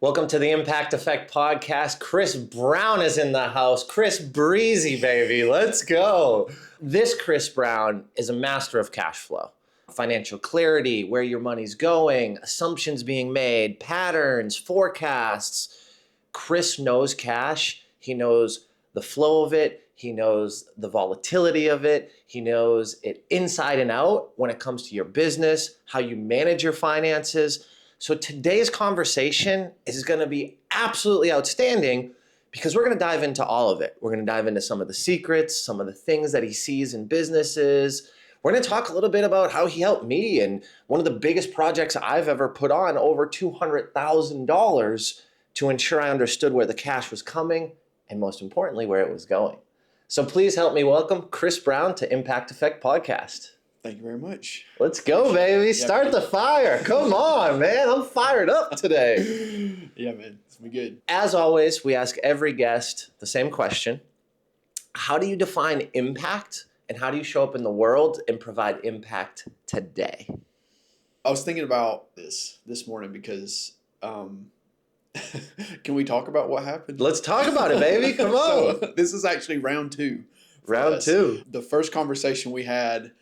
Welcome to the Impact Effect podcast. Chris Brown is in the house. Chris Breezy, baby. Let's go. This Chris Brown is a master of cash flow, financial clarity, where your money's going, assumptions being made, patterns, forecasts. Chris knows cash. He knows the flow of it. He knows the volatility of it. He knows it inside and out when it comes to your business, how you manage your finances. So today's conversation is going to be absolutely outstanding because we're going to dive into all of it. We're going to dive into some of the secrets, some of the things that he sees in businesses. We're going to talk a little bit about how he helped me in one of the biggest projects I've ever put on, over $200,000, to ensure I understood where the cash was coming and, most importantly, where it was going. So please help me welcome Chris Brown to Impact Effect Podcast. Thank you very much. Let's go, baby. Start the fire. Come on, man. I'm fired up today. Yeah, man. It's gonna be good. As always, we ask every guest the same question. How do you define impact, and how do you show up in the world and provide impact today? I was thinking about this morning because can we talk about what happened? Let's talk about it, baby. Come on. So, this is actually round two. Round two. The first conversation we had,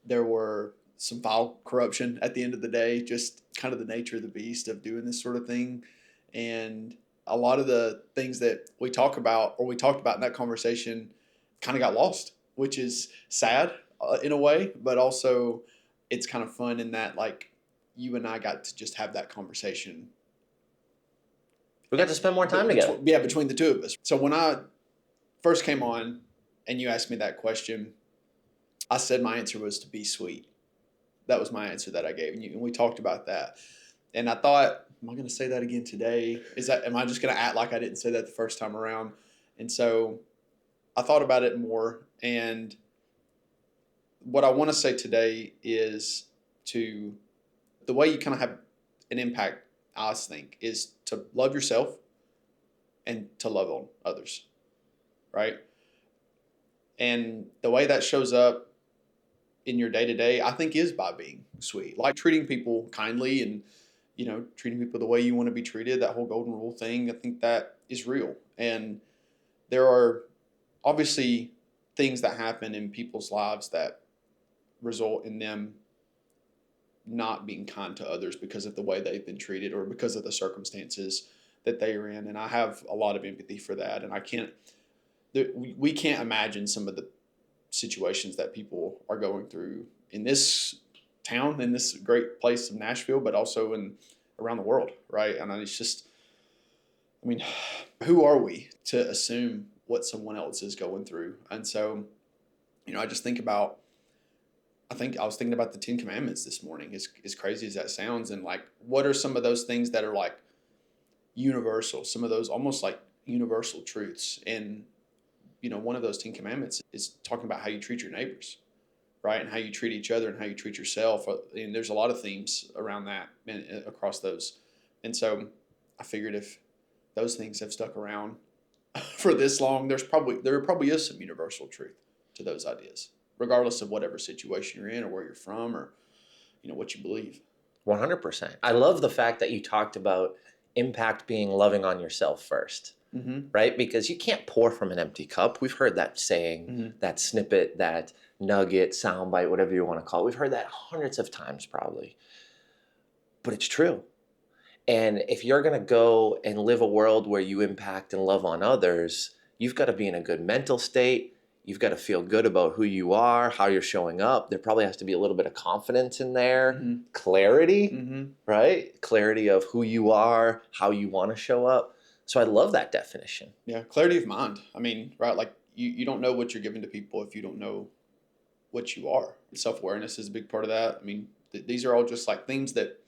there were some file corruption at the end of the day, just kind of the nature of the beast of doing this sort of thing. And a lot of the things that we talked about in that conversation kind of got lost, which is sad in a way, but also it's kind of fun in that, like, you and I got to just have that conversation. We got to spend more time together. Yeah, between the two of us. So when I first came on and you asked me that question, I said my answer was to be sweet. That was my answer that I gave. And we talked about that. And I thought, am I going to say that again today? Am I just going to act like I didn't say that the first time around? And so I thought about it more. And what I want to say today is the way you kind of have an impact, I think, is to love yourself and to love on others, right? And the way that shows up in your day-to-day, I think, is by being sweet, like treating people kindly and, treating people the way you want to be treated, that whole golden rule thing. I think that is real. And there are obviously things that happen in people's lives that result in them not being kind to others because of the way they've been treated or because of the circumstances that they are in. And I have a lot of empathy for that. And we can't imagine some of the situations that people are going through in this town, in this great place of Nashville, but also around the world, right? And it's just, who are we to assume what someone else is going through? And so, I just think about, I was thinking about the 10 Commandments this morning, as crazy as that sounds. And like, what are some of those things that are like universal, some of those almost like universal truths? And one of those 10 Commandments is talking about how you treat your neighbors, right? And how you treat each other and how you treat yourself. And there's a lot of themes around that and across those. And so I figured if those things have stuck around for this long, there probably is some universal truth to those ideas, regardless of whatever situation you're in or where you're from or, what you believe. 100%. I love the fact that you talked about impact being loving on yourself first. Mm-hmm. Right? Because you can't pour from an empty cup. We've heard that saying, Mm-hmm. that snippet, that nugget, soundbite, whatever you want to call it. We've heard that hundreds of times probably. But it's true. And if you're going to go and live a world where you impact and love on others, you've got to be in a good mental state. You've got to feel good about who you are, how you're showing up. There probably has to be a little bit of confidence in there, Mm-hmm. clarity, Mm-hmm. right? Clarity of who you are, how you want to show up. So I love that definition. Yeah, clarity of mind. Right? Like you don't know what you're giving to people if you don't know what you are. Self-awareness is a big part of that. These are all just like things that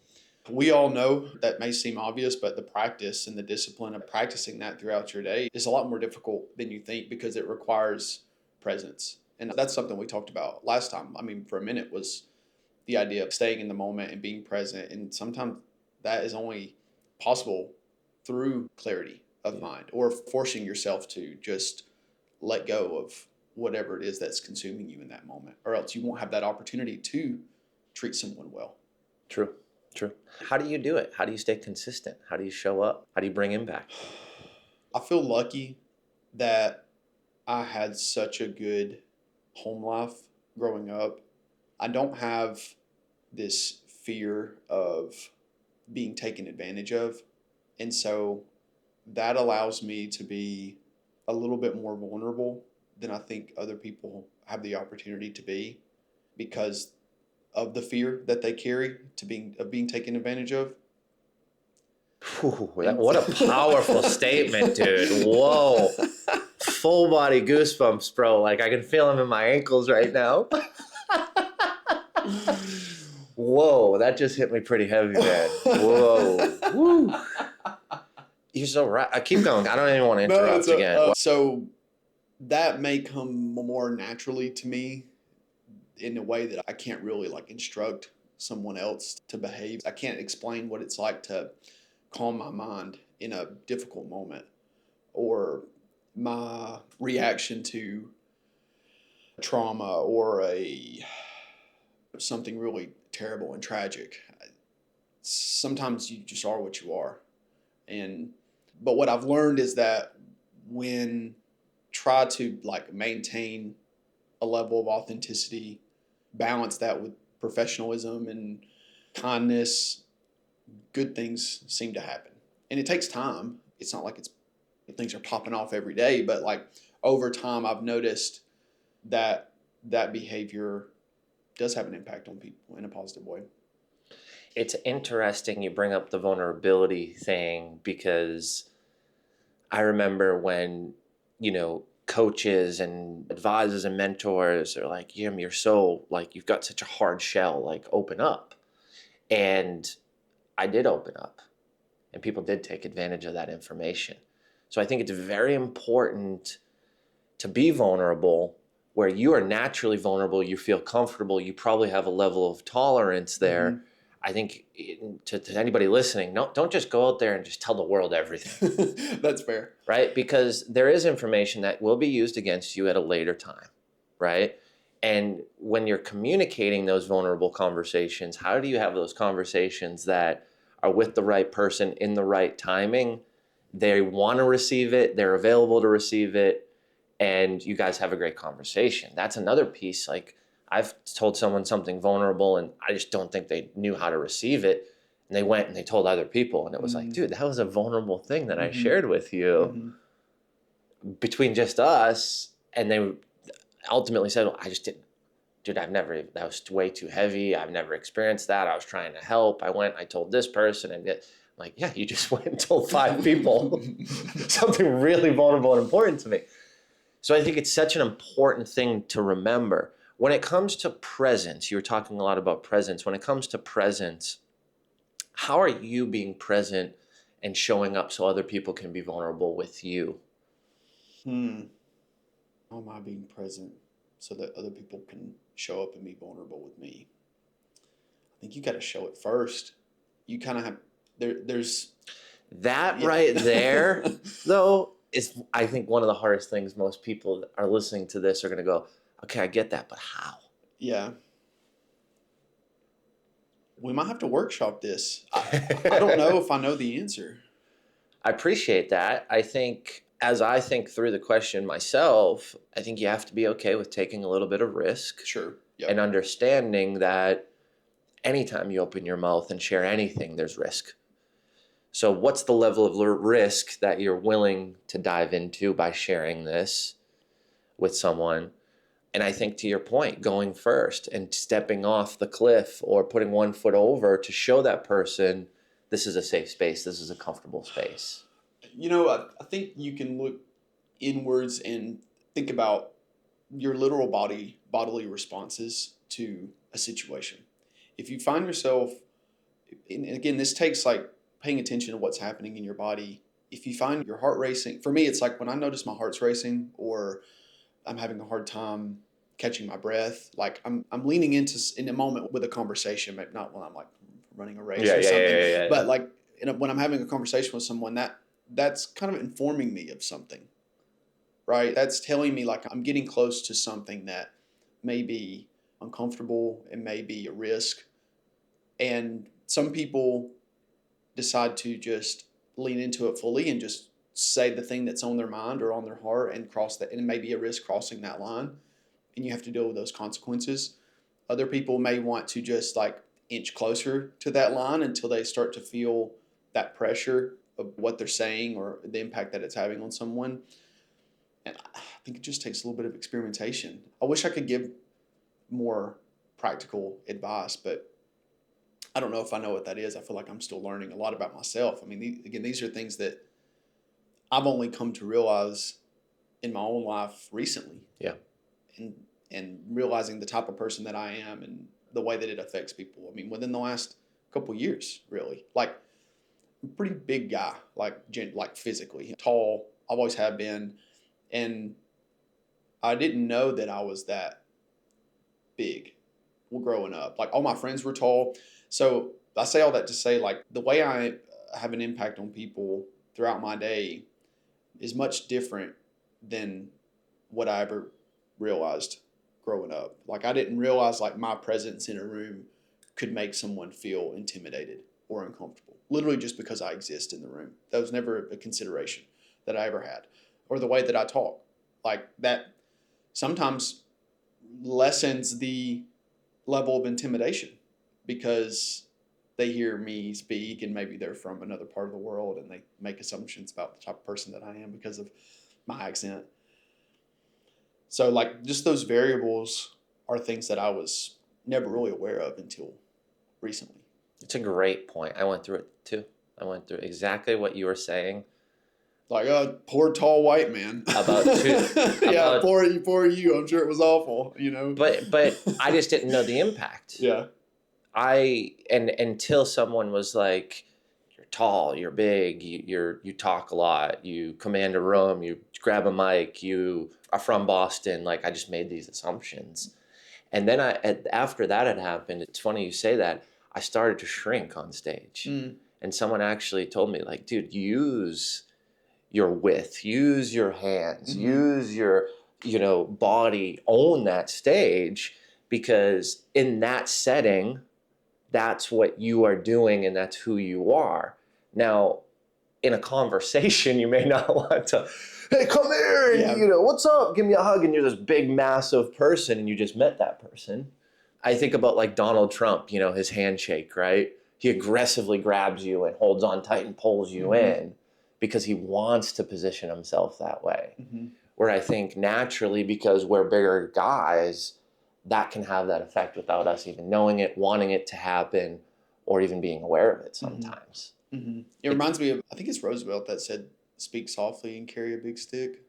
we all know that may seem obvious, but the practice and the discipline of practicing that throughout your day is a lot more difficult than you think because it requires presence. And that's something we talked about last time. For a minute was the idea of staying in the moment and being present. And sometimes that is only possible through clarity of mind or forcing yourself to just let go of whatever it is that's consuming you in that moment, or else you won't have that opportunity to treat someone well. True. True. How do you do it? How do you stay consistent? How do you show up? How do you bring impact? I feel lucky that I had such a good home life growing up. I don't have this fear of being taken advantage of. And so that allows me to be a little bit more vulnerable than I think other people have the opportunity to be because of the fear that they carry to being taken advantage of. Whew, And what a powerful statement, dude. Whoa. Full body goosebumps, bro. Like I can feel them in my ankles right now. Whoa, that just hit me pretty heavy, man. Whoa. Woo. You're so right. I keep going. I don't even want to interrupt again. So that may come more naturally to me in a way that I can't really like instruct someone else to behave. I can't explain what it's like to calm my mind in a difficult moment or my reaction to trauma or something really terrible and tragic. Sometimes you just are what you are. But what I've learned is that when try to like maintain a level of authenticity, balance that with professionalism and kindness, good things seem to happen. And it takes time. It's not like things are popping off every day, but like over time I've noticed that behavior does have an impact on people in a positive way. It's interesting you bring up the vulnerability thing because I remember when, coaches and advisors and mentors are like, Jim, you're so like, you've got such a hard shell, like open up. And I did open up and people did take advantage of that information. So I think it's very important to be vulnerable where you are naturally vulnerable, you feel comfortable, you probably have a level of tolerance there. Mm-hmm. I think to anybody listening, don't just go out there and just tell the world everything. That's fair. Right? Because there is information that will be used against you at a later time, right? And when you're communicating those vulnerable conversations, how do you have those conversations that are with the right person in the right timing? They want to receive it, they're available to receive it, and you guys have a great conversation. That's another piece. Like I've told someone something vulnerable and I just don't think they knew how to receive it. And they went and they told other people. And it was like, dude, that was a vulnerable thing that I shared with you between just us. And they ultimately said, well, I just didn't, dude, that was way too heavy. I've never experienced that. I was trying to help. I told this person and I'm like, yeah, you just went and told 5 people something really vulnerable and important to me. So I think it's such an important thing to remember. When it comes to presence, you were talking a lot about presence. When it comes to presence, how are you being present and showing up so other people can be vulnerable with you? How am I being present so that other people can show up and be vulnerable with me? I think you got to show it first. You kind of have, there's... That right there, though, is, I think, one of the hardest things. Most people that are listening to this are going to go, okay, I get that, but how? Yeah. We might have to workshop this. I don't know if I know the answer. I appreciate that. I think as I think through the question myself, I think you have to be okay with taking a little bit of risk. Sure. Yep. And understanding that anytime you open your mouth and share anything, there's risk. So what's the level of risk that you're willing to dive into by sharing this with someone? And I think to your point, going first and stepping off the cliff or putting one foot over to show that person this is a safe space, this is a comfortable space. I think you can look inwards and think about your literal bodily responses to a situation. If you find yourself, and again, this takes like paying attention to what's happening in your body. If you find your heart racing, for me, it's like when I notice my heart's racing or I'm having a hard time catching my breath, like I'm leaning in a moment with a conversation, maybe not when I'm like running a race or something, but like when I'm having a conversation with someone, that's kind of informing me of something, right? That's telling me like I'm getting close to something that may be uncomfortable and may be a risk. And some people decide to just lean into it fully and just say the thing that's on their mind or on their heart and cross that, and it may be a risk crossing that line, and you have to deal with those consequences. Other people may want to just like inch closer to that line until they start to feel that pressure of what they're saying or the impact that it's having on someone. And I think it just takes a little bit of experimentation. I wish I could give more practical advice, but I don't know if I know what that is. I feel like I'm still learning a lot about myself. I mean, these are things that I've only come to realize in my own life recently. Yeah. And realizing the type of person that I am and the way that it affects people. I mean, within the last couple of years, really. Like, I'm a pretty big guy, like physically. Tall, I've always have been. And I didn't know that I was that big growing up. Like, all my friends were tall. So I say all that to say, like, the way I have an impact on people throughout my day is much different than what I ever realized growing up. Like, I didn't realize like my presence in a room could make someone feel intimidated or uncomfortable, literally just because I exist in the room. That was never a consideration that I ever had. Or the way that I talk, like that sometimes lessens the level of intimidation because they hear me speak and maybe they're from another part of the world and they make assumptions about the type of person that I am because of my accent. So like just those variables are things that I was never really aware of until recently. It's a great point. I went through it too. I went through exactly what you were saying. Like, poor tall white man. Yeah, poor you. I'm sure it was awful, you know. But I just didn't know the impact. Yeah. And until someone was like, you're tall, you're big, you talk a lot, you command a room, you grab a mic, you are from Boston. Like, I just made these assumptions. And then after that had happened, it's funny you say that, I started to shrink on stage. And someone actually told me, like, dude, use your width, use your hands, use your, body, own that stage, because in that setting, that's what you are doing and that's who you are. Now, in a conversation, you may not want to, hey, come here, and, what's up? Give me a hug. And you're this big, massive person and you just met that person. I think about like Donald Trump, his handshake, right? He aggressively grabs you and holds on tight and pulls you in because he wants to position himself that way. Where I think naturally, because we're bigger guys, that can have that effect without us even knowing it, wanting it to happen, or even being aware of it sometimes. It reminds me of, I think it's Roosevelt that said, speak softly and carry a big stick.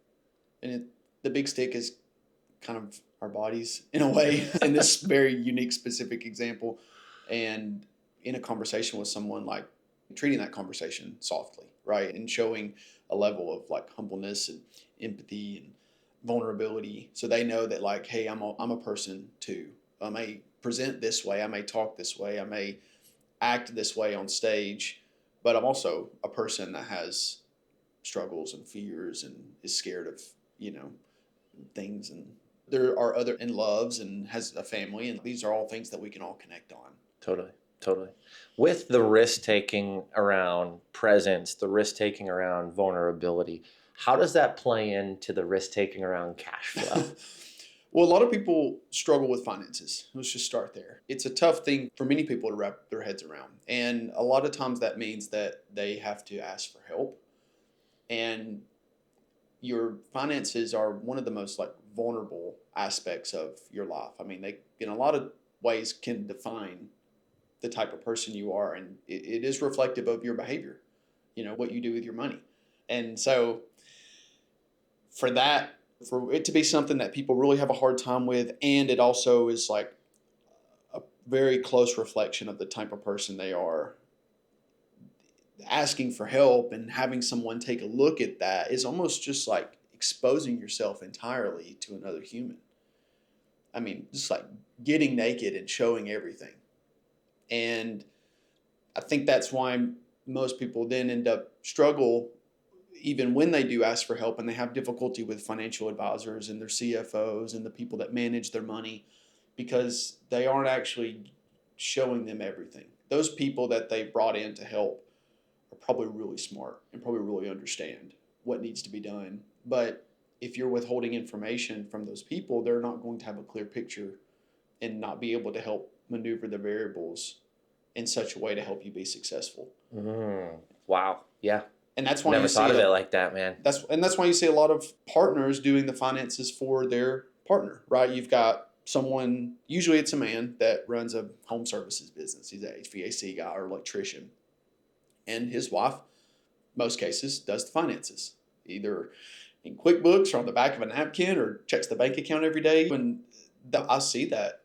And the big stick is kind of our bodies in a way, in this very unique, specific example. And in a conversation with someone, like treating that conversation softly, right? And showing a level of like humbleness and empathy and vulnerability. So they know that like, hey, I'm a person too. I may present this way. I may talk this way. I may act this way on stage, but I'm also a person that has struggles and fears and is scared of, things. And there are other, and loves and has a family. And these are all things that we can all connect on. Totally. With the risk-taking around presence, the risk-taking around vulnerability, how does that play into the risk-taking around cash flow? Well, a lot of people struggle with finances. Let's just start there. It's a tough thing for many people to wrap their heads around. And a lot of times that means that they have to ask for help. And your finances are one of the most like vulnerable aspects of your life. I mean, they in a lot of ways can define the type of person you are, and it is reflective of your behavior, what you do with your money. And so for it to be something that people really have a hard time with, and it also is like a very close reflection of the type of person they are, asking for help and having someone take a look at that is almost just like exposing yourself entirely to another human. I mean, just like getting naked and showing everything. And I think that's why most people then end up struggle even when they do ask for help, and they have difficulty with financial advisors and their CFOs and the people that manage their money, because they aren't actually showing them everything. those people that they brought in to help are probably really smart and probably really understand what needs to be done. But if you're withholding information from those people, they're not going to have a clear picture and not be able to help maneuver the variables in such a way to help you be successful. Wow. Yeah. And that's why Never you thought see of it like that, man. that's why you see a lot of partners doing the finances for their partner, right? You've got someone, usually it's a man that runs a home services business. He's an HVAC guy or electrician. And his wife, most cases, does the finances, either in QuickBooks or on the back of a napkin or checks the bank account every day. And I see that.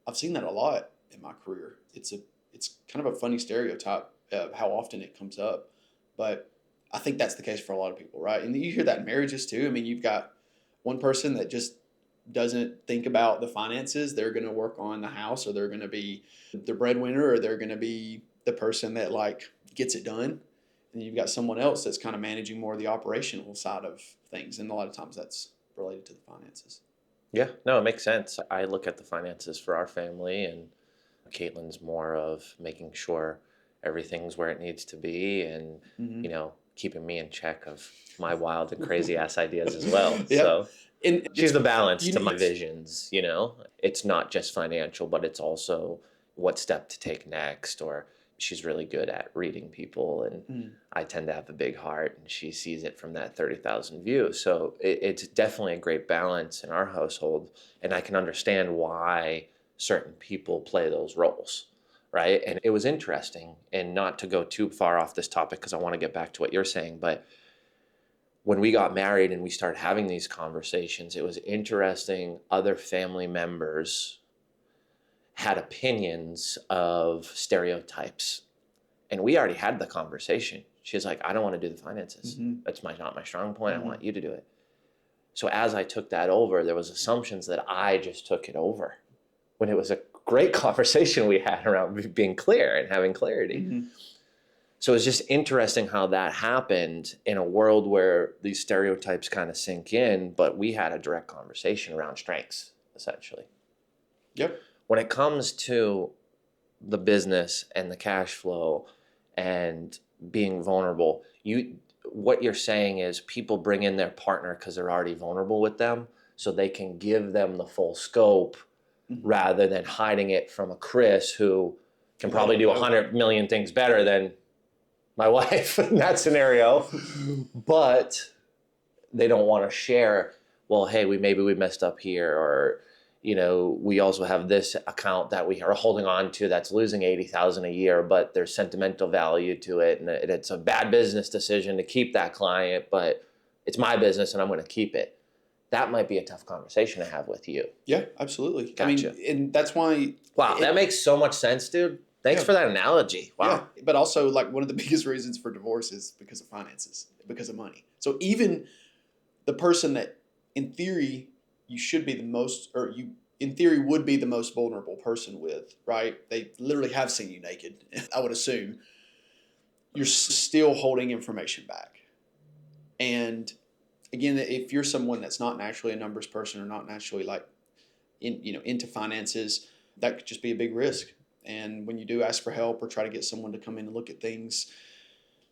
I've seen that a lot in my career. It's kind of a funny stereotype of how often it comes up. But I think that's the case for a lot of people, right? And you hear that in marriages too. I mean, you've got one person that just doesn't think about the finances. They're going to work on the house, or they're going to be the breadwinner, or they're going to be the person that like gets it done. And you've got someone else that's kind of managing more of the operational side of things. And a lot of times that's related to the finances. Yeah, no, it makes sense. I look at the finances for our family, and Caitlin's more of making sure everything's where it needs to be, and keeping me in check of my wild and crazy ass ideas as well. Yep. So And she's the balance to my visions. It's not just financial, but it's also what step to take next. Or she's really good at reading people, and I tend to have a big heart, and she sees it from that 30,000 view. So it's definitely a great balance in our household, and I can understand why certain people play those roles, right? And it was interesting, and not to go too far off this topic because I want to get back to what you're saying, but when we got married and we started having these conversations, it was interesting. Other family members had opinions of stereotypes, and we already had the conversation. She's like, I don't want to do the finances. That's not my strong point. I want you to do it. So as I took that over, there was assumptions that I just took it over, when it was a great conversation we had around being clear and having clarity. So it's just interesting how that happened in a world where these stereotypes kind of sink in, but we had a direct conversation around strengths, essentially. Yep. When it comes to the business and the cash flow and being vulnerable, what you're saying is people bring in their partner because they're already vulnerable with them, so they can give them the full scope rather than hiding it from a Chris who can probably do 100 million things better than my wife in that scenario, but they don't want to share, well, hey, maybe we messed up here, or we also have this account that we are holding on to that's losing 80,000 a year, but there's sentimental value to it, and it's a bad business decision to keep that client, but it's my business and I'm going to keep it. That might be a tough conversation to have with you. Yeah, absolutely. Gotcha. I mean, and that's why. Wow, that makes so much sense, dude. Thanks for that analogy. Wow. Yeah, but also, like, one of the biggest reasons for divorce is because of finances, because of money. So even the person that, in theory, you should be the most, or you, in theory, would be the most vulnerable person with, right? They literally have seen you naked, I would assume. You're still holding information back. And again, if you're someone that's not naturally a numbers person, or not naturally into finances, that could just be a big risk. And when you do ask for help or try to get someone to come in and look at things,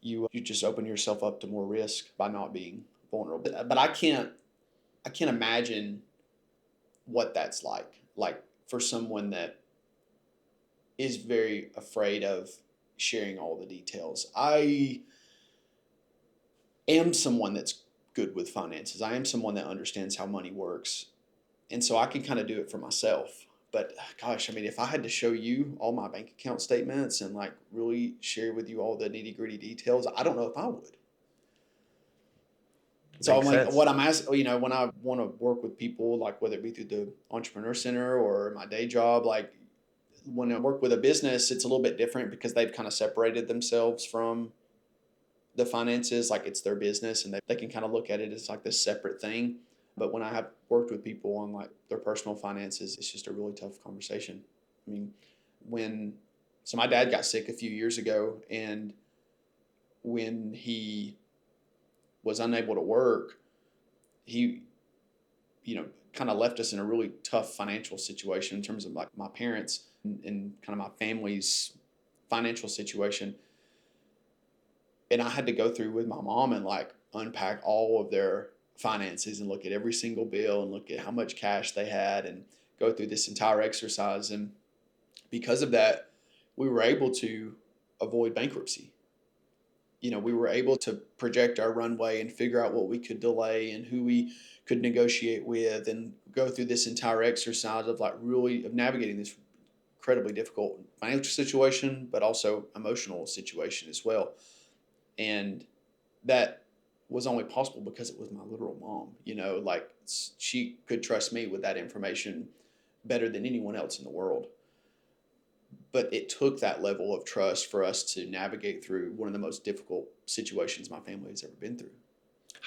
you just open yourself up to more risk by not being vulnerable. But I can't imagine what that's like for someone that is very afraid of sharing all the details. I am someone that's good with finances. I am someone that understands how money works. And so I can kind of do it for myself. But gosh, I mean, if I had to show you all my bank account statements and like really share with you all the nitty gritty details, I don't know if I would. So I'm like, what I'm asking, when I want to work with people, like whether it be through the Entrepreneur Center or my day job, like when I work with a business, it's a little bit different because they've kind of separated themselves from the finances. Like it's their business, and they can kind of look at it as like this separate thing. But when I have worked with people on like their personal finances, it's just a really tough conversation. I mean, so my dad got sick a few years ago, and when he was unable to work, he, kind of left us in a really tough financial situation in terms of like my parents and kind of my family's financial situation. And I had to go through with my mom and like unpack all of their finances and look at every single bill and look at how much cash they had and go through this entire exercise. And because of that, we were able to avoid bankruptcy. We were able to project our runway and figure out what we could delay and who we could negotiate with and go through this entire exercise of navigating this incredibly difficult financial situation, but also emotional situation as well. And that was only possible because it was my literal mom. Like she could trust me with that information better than anyone else in the world. But it took that level of trust for us to navigate through one of the most difficult situations my family has ever been through.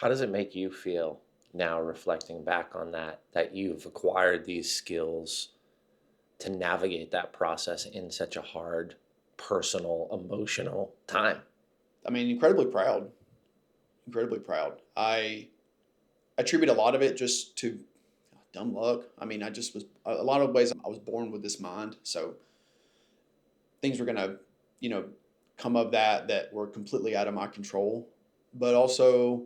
How does it make you feel now, reflecting back on that you've acquired these skills to navigate that process in such a hard, personal, emotional time? I mean, incredibly proud. Incredibly proud. I attribute a lot of it just to dumb luck. I mean, I just was, a lot of ways I was born with this mind. So things were going to, come of that were completely out of my control. But also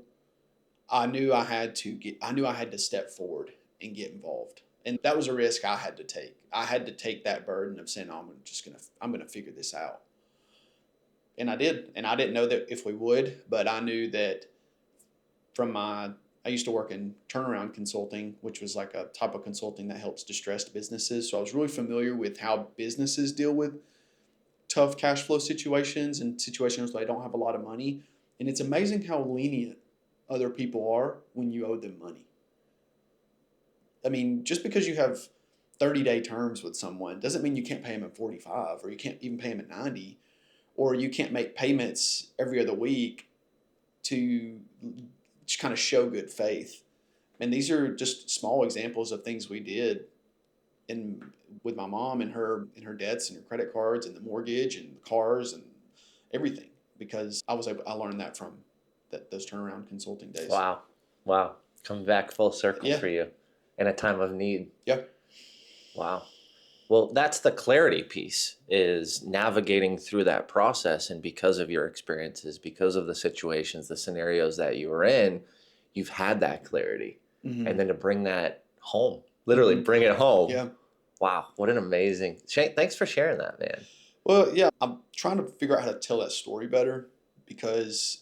I knew I had to step forward and get involved. And that was a risk I had to take. I had to take that burden of saying, I'm going to figure this out. And I did. And I didn't know that if we would, but I knew that I used to work in turnaround consulting, which was like a type of consulting that helps distressed businesses. So I was really familiar with how businesses deal with tough cash flow situations and situations where they don't have a lot of money. And it's amazing how lenient other people are when you owe them money. I mean, just because you have 30-day terms with someone doesn't mean you can't pay them at 45, or you can't even pay them at 90, or you can't make payments every other week to just kind of show good faith. And these are just small examples of things we did with my mom and her debts and her credit cards and the mortgage and the cars and everything, because I learned that from those turnaround consulting days. Wow. Coming back full circle. Yeah. For you in a time of need. Yep. Wow. Well, that's the clarity piece, is navigating through that process. And because of your experiences, because of the situations, the scenarios that you were in, you've had that clarity. Mm-hmm. And then to bring that home, literally bring it home. Yeah. Wow. What an amazing, Shane, thanks for sharing that, man. Well, yeah, I'm trying to figure out how to tell that story better, because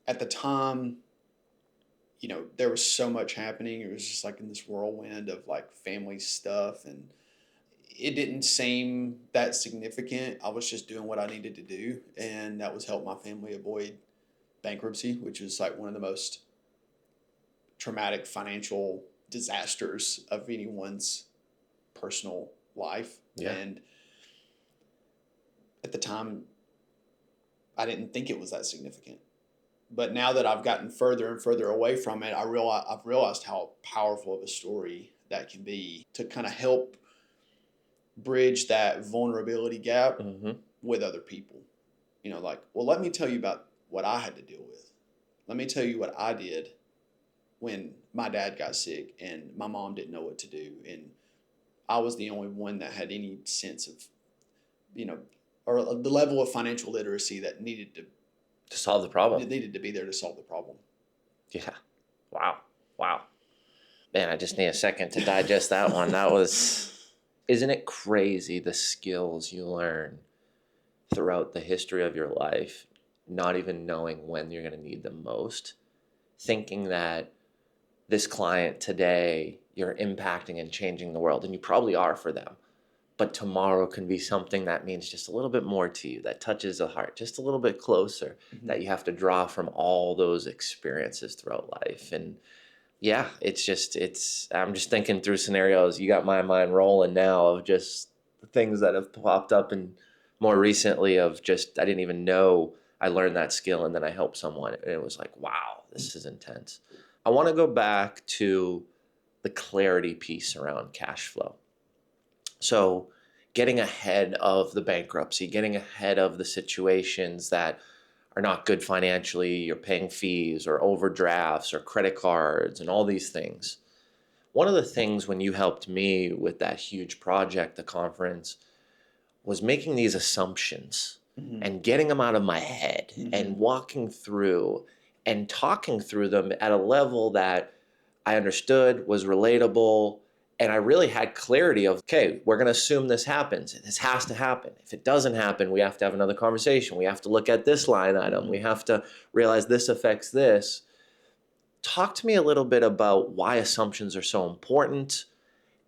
at the time, there was so much happening. It was just like in this whirlwind of like family stuff, and it didn't seem that significant. I was just doing what I needed to do, and that was help my family avoid bankruptcy, which is like one of the most traumatic financial disasters of anyone's personal life. Yeah. And at the time, I didn't think it was that significant. But now that I've gotten further and further away from it, I've realized how powerful of a story that can be to kind of help bridge that vulnerability gap with other people. Let me tell you about what I had to deal with. Let me tell you what I did when my dad got sick and my mom didn't know what to do. And I was the only one that had any sense of, or the level of financial literacy that needed to solve the problem. It needed to be there to solve the problem. Yeah. Wow. Man, I just need a second to digest that one. Isn't it crazy the skills you learn throughout the history of your life, not even knowing when you're going to need them most, thinking that this client today, you're impacting and changing the world, and you probably are for them. But tomorrow can be something that means just a little bit more to you, that touches the heart just a little bit closer, that you have to draw from all those experiences throughout life. And yeah, I'm just thinking through scenarios. You got my mind rolling now of just the things that have popped up, and more recently of just, I didn't even know I learned that skill, and then I helped someone. And it was like, wow, this is intense. I want to go back to the clarity piece around cash flow. So getting ahead of the bankruptcy, getting ahead of the situations that are not good financially, you're paying fees or overdrafts or credit cards and all these things. One of the things when you helped me with that huge project, the conference, was making these assumptions Mm-hmm. and getting them out of my head Mm-hmm. and walking through and talking through them at a level that I understood, was relatable, and I really had clarity of, okay, we're going to assume this happens. This has to happen. If it doesn't happen, we have to have another conversation. We have to look at this line item. Mm-hmm. We have to realize this affects this. Talk to me a little bit about why assumptions are so important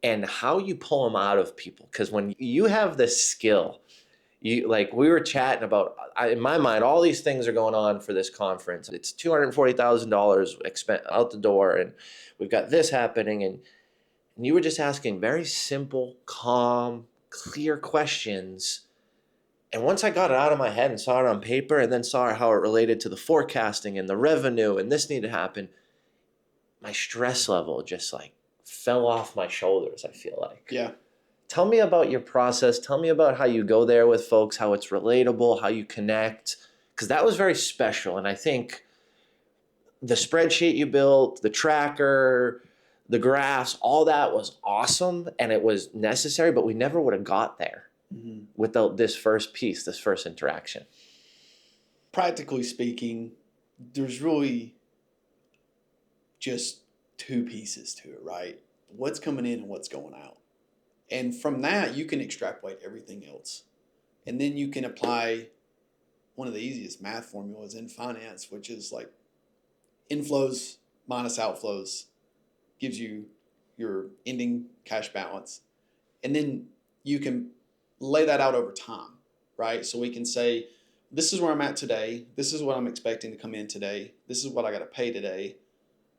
and how you pull them out of people. Because when you have this skill, you like we were chatting about, in my mind, all these things are going on for this conference. It's $240,000 expense out the door, and we've got this happening, and you were just asking very simple, calm, clear questions. And once I got it out of my head and saw it on paper, and then saw how it related to the forecasting and the revenue, and this needed to happen, my stress level just like fell off my shoulders, I feel like. Yeah. Tell me about your process. Tell me about how you go there with folks, how it's relatable, how you connect, because that was very special. And I think the spreadsheet you built, the tracker, the graphs, all that was awesome and it was necessary, but we never would have got there Mm-hmm. without this first piece, this first interaction. Practically speaking, there's really just two pieces to it, right? What's coming in and what's going out. And from that, you can extrapolate everything else. And then you can apply one of the easiest math formulas in finance, which is like inflows minus outflows gives you your ending cash balance. And then you can lay that out over time, right? So we can say, this is where I'm at today. This is what I'm expecting to come in today. This is what I got to pay today.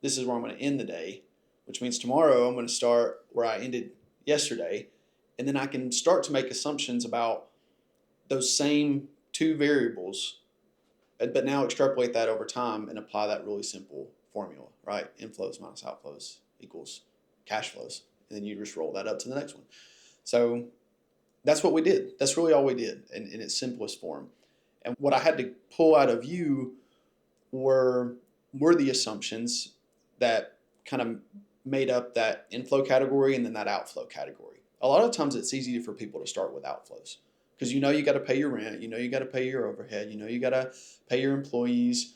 This is where I'm going to end the day, which means tomorrow I'm going to start where I ended yesterday. And then I can start to make assumptions about those same two variables, but now extrapolate that over time and apply that really simple formula, right? Inflows minus outflows equals cash flows. And then you just roll that up to the next one. So that's what we did. That's really all we did in its simplest form. And what I had to pull out of you were the assumptions that kind of made up that inflow category and then that outflow category. A lot of times it's easy for people to start with outflows because you got to pay your rent, you got to pay your overhead, you got to pay your employees,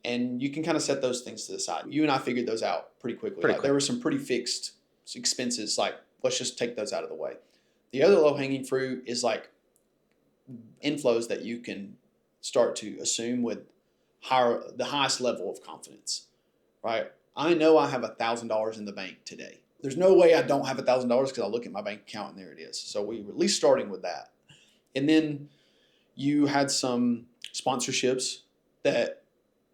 and you can kind of set those things to the side. You and I figured those out pretty quickly. There were some pretty fixed expenses, like let's just take those out of the way. The other low-hanging fruit is like inflows that you can start to assume with the highest level of confidence, right? I know I have $1,000 in the bank today. There's no way I don't have $1,000 because I look at my bank account and there it is. So we were at least starting with that. And then you had some sponsorships that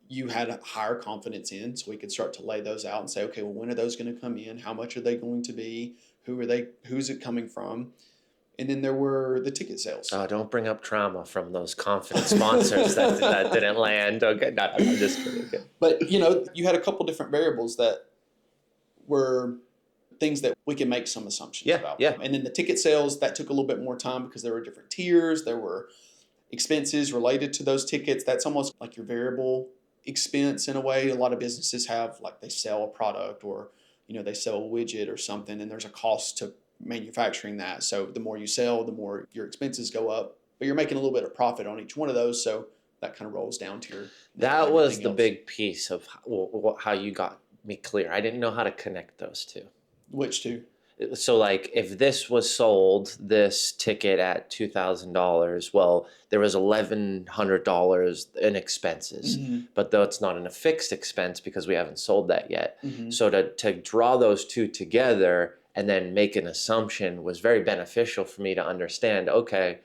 you had a higher confidence in, so we could start to lay those out and say, okay, well, when are those going to come in? How much are they going to be? Who's it coming from? And then there were the ticket sales. Oh, don't bring up trauma from those confident sponsors that didn't land. Okay, no, I'm just kidding. Okay. But, you had a couple different variables that were things that we can make some assumptions about. Yeah. And then the ticket sales, that took a little bit more time because there were different tiers. There were expenses related to those tickets. That's almost like your variable expense in a way. A lot of businesses have, like they sell a product or, they sell a widget or something, and there's a cost to manufacturing that. So the more you sell, the more your expenses go up, but you're making a little bit of profit on each one of those. So that kind of rolls down to your. That was the big piece of how you got me clear. I didn't know how to connect those two. Which two? So like if this was sold, this ticket at $2,000, well, there was $1,100 in expenses, but though it's not in a fixed expense because we haven't sold that yet. So to draw those two together and then make an assumption was very beneficial for me to understand, okay,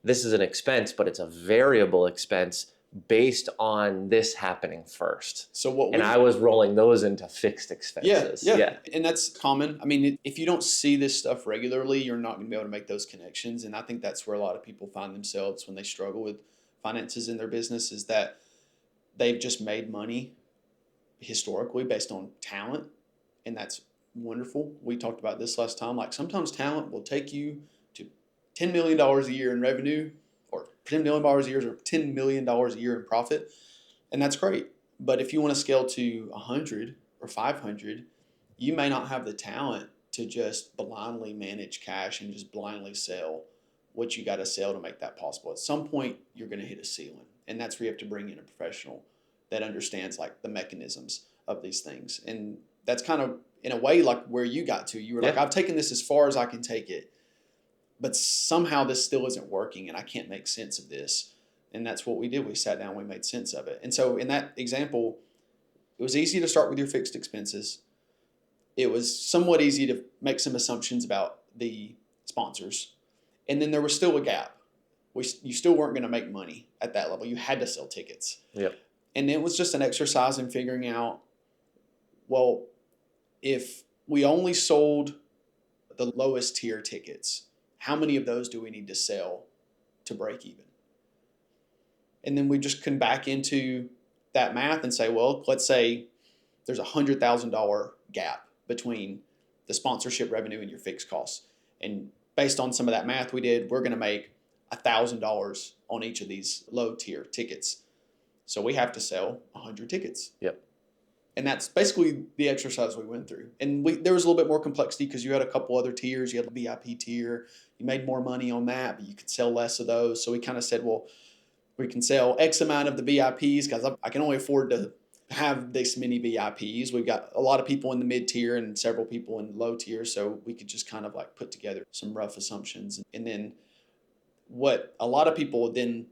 this is an expense, but it's a variable expense based on this happening first. I was rolling those into fixed expenses. Yeah. And that's common. I mean, if you don't see this stuff regularly, you're not going to be able to make those connections. And I think that's where a lot of people find themselves when they struggle with finances in their business, is that they've just made money historically based on talent. And that's wonderful. We talked about this last time. Like sometimes talent will take you to $10 million a year in revenue, or $10 million a year, or $10 million a year in profit. And that's great. But if you want to scale to 100 or 500, you may not have the talent to just blindly manage cash and just blindly sell what you got to sell to make that possible. At some point, you're going to hit a ceiling. And that's where you have to bring in a professional that understands like the mechanisms of these things. And that's kind of, in a way, like where you got to. You were like, I've taken this as far as I can take it, but somehow this still isn't working and I can't make sense of this. And that's what we did. We sat down, we made sense of it. And so in that example, it was easy to start with your fixed expenses. It was somewhat easy to make some assumptions about the sponsors. And then there was still a gap. You still weren't going to make money at that level. You had to sell tickets. Yep. And it was just an exercise in figuring out, well, if we only sold the lowest tier tickets, how many of those do we need to sell to break even? And then we just come back into that math and say, well, let's say there's a $100,000 gap between the sponsorship revenue and your fixed costs. And based on some of that math we did, we're going to make $1,000 on each of these low tier tickets. So we have to sell 100 tickets. Yep. And that's basically the exercise we went through. And there was a little bit more complexity because you had a couple other tiers. You had a VIP tier. You made more money on that, but you could sell less of those. So we kind of said, well, we can sell X amount of the VIPs because I can only afford to have this many VIPs. We've got a lot of people in the mid tier and several people in low tier. So we could just kind of like put together some rough assumptions. And then what a lot of people then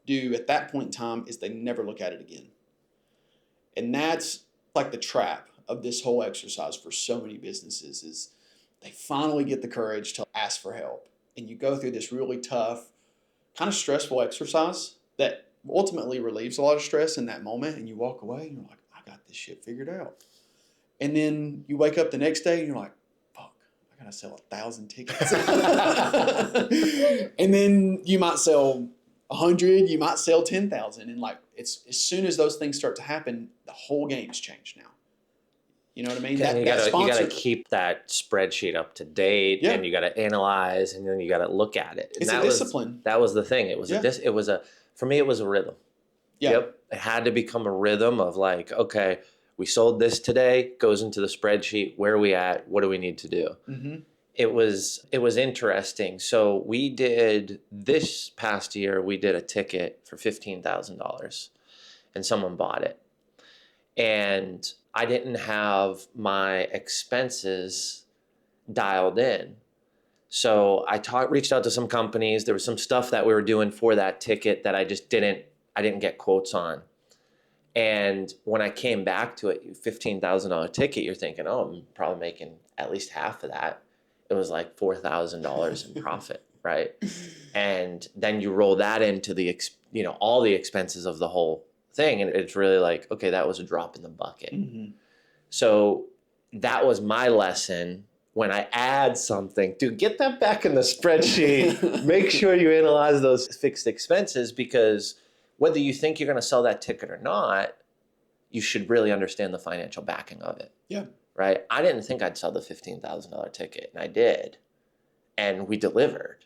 do at that point in time is they never look at it again. And that's like the trap of this whole exercise for so many businesses is they finally get the courage to ask for help. And you go through this really tough, kind of stressful exercise that ultimately relieves a lot of stress in that moment. And you walk away and you're like, I got this shit figured out. And then you wake up the next day and you're like, fuck, I gotta sell 1,000 tickets. And then you might sell 100, you might sell 10,000. And like, it's as soon as those things start to happen, the whole game's changed now. You know what I mean? You got to keep that spreadsheet up to date, and you got to analyze, and then you got to look at it. And it's a discipline. That was the thing. It was for me, it was a rhythm. Yeah. Yep. It had to become a rhythm of like, okay, we sold this today, goes into the spreadsheet. Where are we at? What do we need to do? Mm-hmm. It was interesting. So we did this past year, we did a ticket for $15,000 and someone bought it. And I didn't have my expenses dialed in. So I reached out to some companies. There was some stuff that we were doing for that ticket that I didn't get quotes on. And when I came back to it, $15,000 ticket, you're thinking, oh, I'm probably making at least half of that. It was like $4,000 in profit, right? And then you roll that into all the expenses of the whole thing, and it's really like, okay, that was a drop in the bucket. Mm-hmm. So that was my lesson. When I add something, dude, get that back in the spreadsheet. Make sure you analyze those fixed expenses, because whether you think you're going to sell that ticket or not, you should really understand the financial backing of it. Yeah. Right? I didn't think I'd sell the $15,000 ticket, and I did. And we delivered.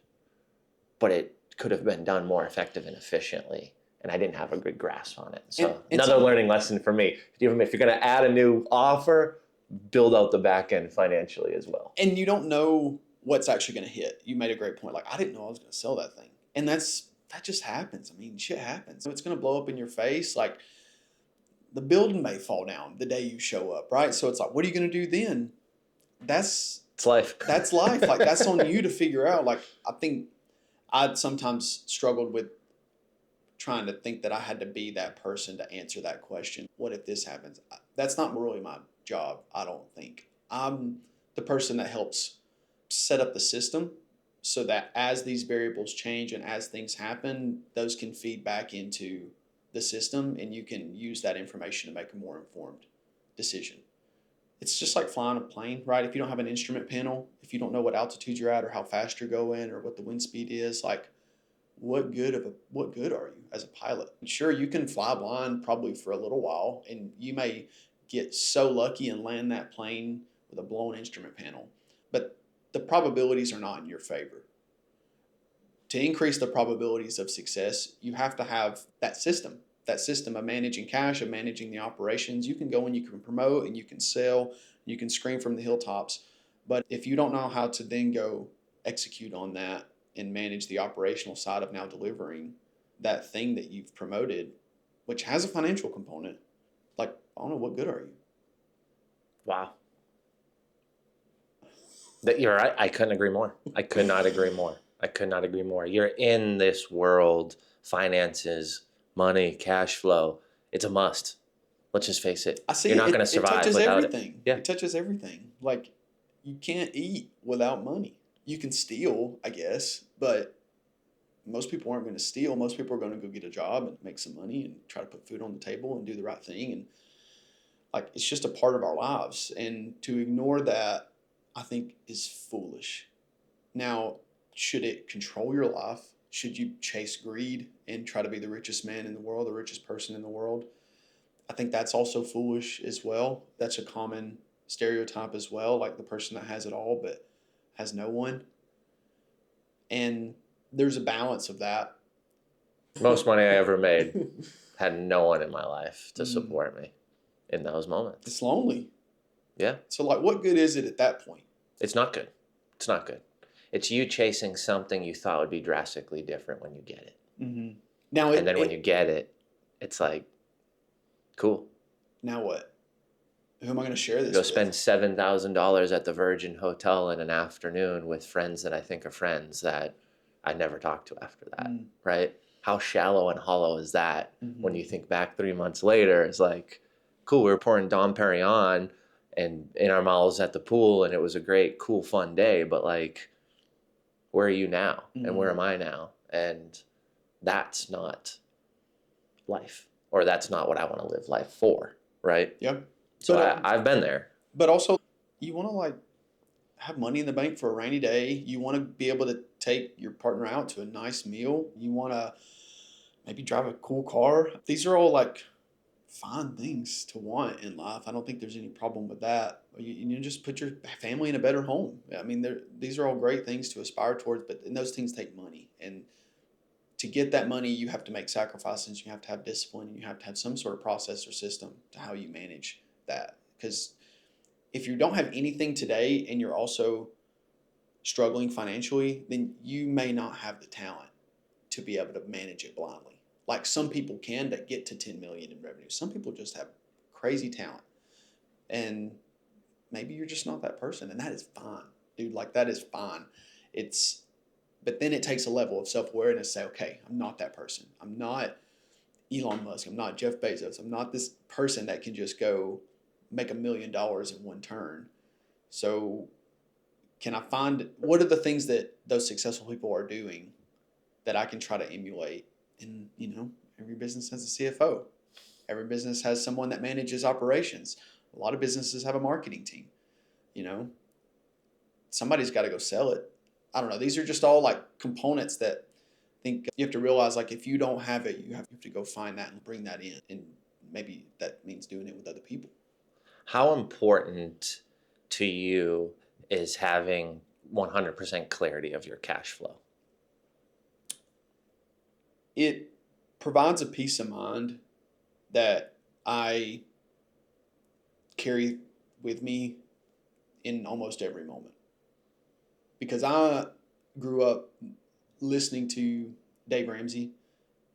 But it could have been done more effective and efficiently, and I didn't have a good grasp on it. So another learning lesson for me. If you're going to add a new offer, build out the back end financially as well. And you don't know what's actually going to hit. You made a great point. Like, I didn't know I was going to sell that thing. And that just happens. I mean, shit happens. It's going to blow up in your face. Like, the building may fall down the day you show up, right? So it's like, what are you going to do then? It's life. That's life. Like, that's on you to figure out. Like, I think I'd sometimes struggled with trying to think that I had to be that person to answer that question. What if this happens? That's not really my job, I don't think. I'm the person that helps set up the system so that as these variables change and as things happen, those can feed back into the system and you can use that information to make a more informed decision. It's just like flying a plane, right? If you don't have an instrument panel, if you don't know what altitude you're at or how fast you're going or what the wind speed is, like, what good are you as a pilot? Sure, you can fly blind probably for a little while, and you may get so lucky and land that plane with a blown instrument panel, but the probabilities are not in your favor. To increase the probabilities of success, you have to have that system of managing cash, of managing the operations. You can go and you can promote and you can sell, you can scream from the hilltops, but if you don't know how to then go execute on that and manage the operational side of now delivering that thing that you've promoted, which has a financial component, like, I don't know, what good are you? Wow. That you're right. I couldn't agree more. I could not agree more. I could not agree more. You're in this world, finances, money, cash flow. It's a must. Let's just face it. I see You're not going to it survive touches without it. everything. Yeah. It touches everything. Like, you can't eat without money. You can steal, I guess, but most people aren't going to steal. Most people are going to go get a job and make some money and try to put food on the table and do the right thing. And like, it's just a part of our lives. And to ignore that, I think, is foolish. Now, should it control your life? Should you chase greed and try to be the richest man in the world, the richest person in the world? I think that's also foolish as well. That's a common stereotype as well, like the person that has it all but has no one. And there's a balance of that. Most money I ever made had no one in my life to support me in those moments. It's lonely. Yeah. So, like, what good is it at that point? It's not good. It's not good. It's you chasing something you thought would be drastically different when you get it. Mm-hmm. Now, and then when you get it, it's like, cool. Now what? Who am I going to share this Go with? spend $7,000 at the Virgin Hotel in an afternoon with friends that I think are friends that I never talked to after that, right? How shallow and hollow is that when you think back 3 months later? It's like, cool, we were pouring Dom Perignon and in our mouths at the pool, and it was a great, cool, fun day, but like, where are you now? And where am I now? And that's not life, or that's not what I want to live life for, right? Yeah. So I've been there. But also, you want to like have money in the bank for a rainy day. You want to be able to take your partner out to a nice meal. You want to maybe drive a cool car. These are all like fine things to want in life. I don't think there's any problem with that. You just put your family in a better home. I mean, these are all great things to aspire towards, but and those things take money. And to get that money, you have to make sacrifices. You have to have discipline, and you have to have some sort of process or system to how you manage that. Because if you don't have anything today and you're also struggling financially, then you may not have the talent to be able to manage it blindly. Like some people can that get to 10 million in revenue. Some people just have crazy talent. And maybe you're just not that person. And that is fine, dude. Like, that is fine. But then it takes a level of self-awareness to say, okay, I'm not that person. I'm not Elon Musk. I'm not Jeff Bezos. I'm not this person that can just go make $1 million in one turn. So can I find, what are the things that those successful people are doing that I can try to emulate? And, every business has a CFO. Every business has someone that manages operations. A lot of businesses have a marketing team. Somebody's got to go sell it. I don't know. These are just all like components that I think you have to realize, like, if you don't have it, you have to go find that and bring that in. And maybe that means doing it with other people. How important to you is having 100% clarity of your cash flow? It provides a peace of mind that I carry with me in almost every moment. Because I grew up listening to Dave Ramsey,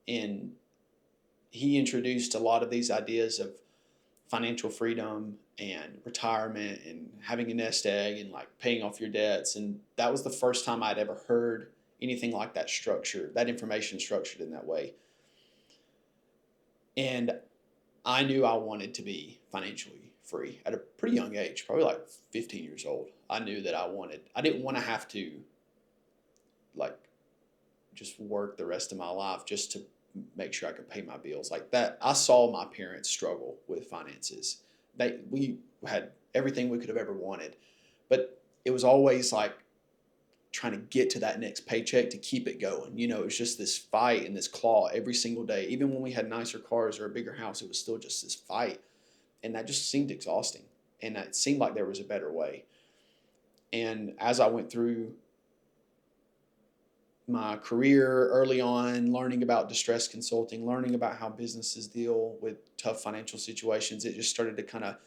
and he introduced a lot of these ideas of financial freedom and retirement and having a nest egg and like paying off your debts. And that was the first time I'd ever heard anything like that structured, that information structured in that way. And I knew I wanted to be financially free at a pretty young age, probably like 15 years old. I knew that I didn't want to have to like just work the rest of my life just to make sure I could pay my bills like that. I saw my parents struggle with finances. We had everything we could have ever wanted, but it was always like trying to get to that next paycheck to keep it going. It was just this fight and this claw every single day. Even when we had nicer cars or a bigger house, it was still just this fight. And that just seemed exhausting. And it seemed like there was a better way. And as I went through my career early on, learning about distress consulting, learning about how businesses deal with tough financial situations, it just started to kind of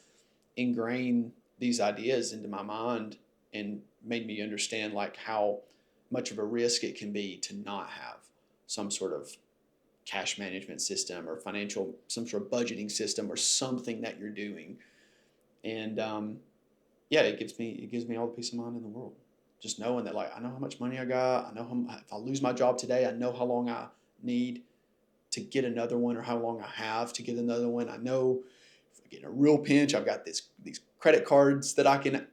ingrain these ideas into my mind and made me understand like how much of a risk it can be to not have some sort of cash management system or some sort of budgeting system or something that you're doing. And yeah, it gives me all the peace of mind in the world. Just knowing that, like, I know how much money I got. I know if I lose my job today, I know how long I need to get another one, or how long I have to get another one. I know if I get in a real pinch, I've got these credit cards that I can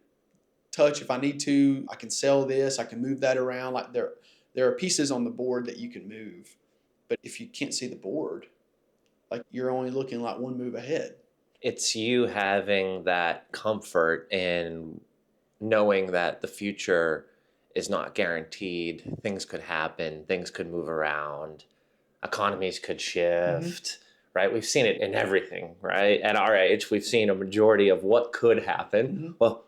touch if I need to. I can sell this. I can move that around. Like, there are pieces on the board that you can move. But if you can't see the board, like, you're only looking like one move ahead. It's you having that comfort in knowing that the future is not guaranteed. Things could happen, things could move around, economies could shift, right? We've seen it in everything, right? At our age, we've seen a majority of what could happen. Well,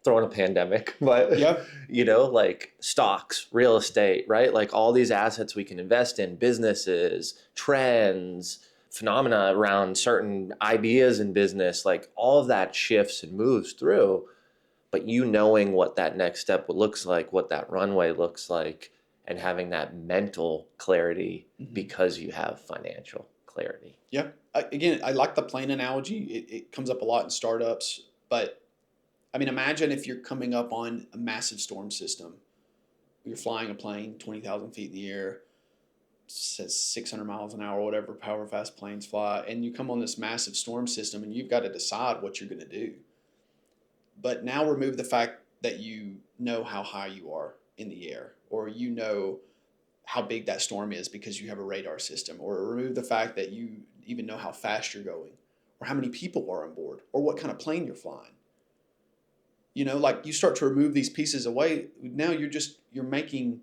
throw in a pandemic, but Yep. like stocks, real estate, right? Like all these assets we can invest in, businesses, trends, phenomena around certain ideas in business, like all of that shifts and moves through. But you knowing what that next step looks like, what that runway looks like, and having that mental clarity because you have financial clarity. Yeah. Again, I like the plane analogy. It comes up a lot in startups. But I mean, imagine if you're coming up on a massive storm system. You're flying a plane 20,000 feet in the air, says 600 miles an hour, whatever, however fast planes fly, and you come on this massive storm system and you've got to decide what you're going to do. But now remove the fact that you know how high you are in the air, or you know how big that storm is because you have a radar system, or remove the fact that you even know how fast you're going, or how many people are on board, or what kind of plane you're flying. Like, you start to remove these pieces away. Now you're making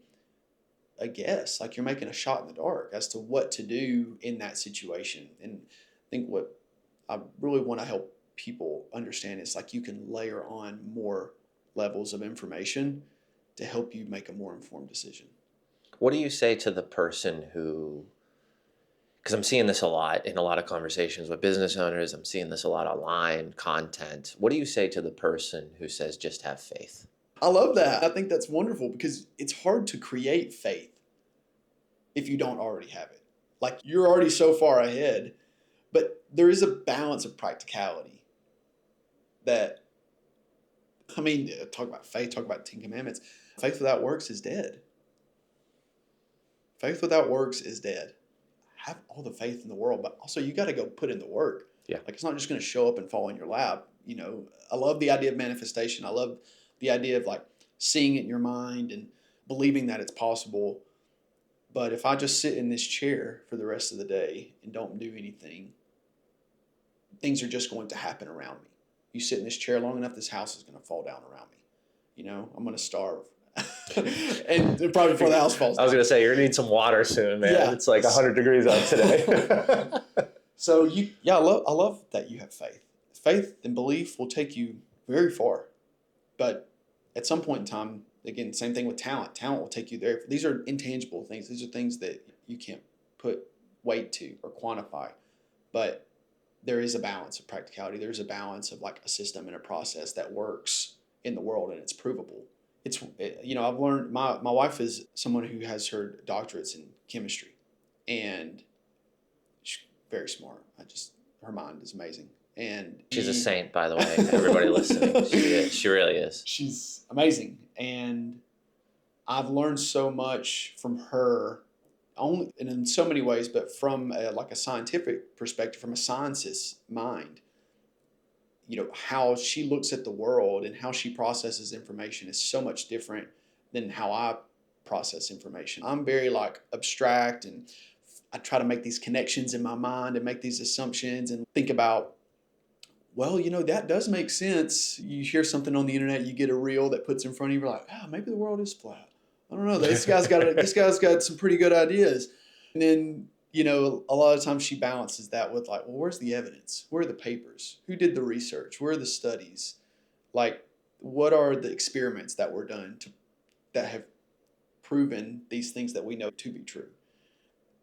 a guess, like you're making a shot in the dark as to what to do in that situation. And I think what I really want to help people understand is, like, you can layer on more levels of information to help you make a more informed decision. What do you say to the person who, because I'm seeing this a lot in a lot of conversations with business owners, I'm seeing this a lot online, content. What do you say to the person who says just have faith? I love that. I think that's wonderful, because it's hard to create faith if you don't already have it. Like, you're already so far ahead, but there is a balance of practicality that, I mean, talk about faith, talk about 10 Commandments. Faith without works is dead. Faith without works is dead. Have all the faith in the world, but also you got to go put in the work. Yeah. Like, it's not just going to show up and fall in your lap. I love the idea of manifestation. I love the idea of, like, seeing it in your mind and believing that it's possible. But if I just sit in this chair for the rest of the day and don't do anything, things are just going to happen around me. You sit in this chair long enough, this house is going to fall down around me. I'm going to starve. And probably before the house falls down. I was going to say, you're going to need some water soon, man. Yeah. It's like 100 degrees out today. So I love that you have faith. Faith and belief will take you very far. But at some point in time, again, same thing with talent. Talent will take you there. These are intangible things. These are things that you can't put weight to or quantify. But there is a balance of practicality. There's a balance of, like, a system and a process that works in the world, and it's provable. I've learned, my wife is someone who has her doctorates in chemistry, and she's very smart. Her mind is amazing. And she's a saint, by the way, everybody listening. She really is. She's amazing. And I've learned so much from her, and in so many ways, but from a scientific perspective, from a scientist's mind. How she looks at the world and how she processes information is so much different than how I process information. I'm very, like, abstract, and I try to make these connections in my mind and make these assumptions and think about, well, that does make sense. You hear something on the internet, you get a reel that puts in front of you, you're like, maybe the world is flat. I don't know. This guy's got some pretty good ideas. And then, a lot of times she balances that with, like, well, where's the evidence? Where are the papers? Who did the research? Where are the studies? Like, what are the experiments that were done that have proven these things that we know to be true?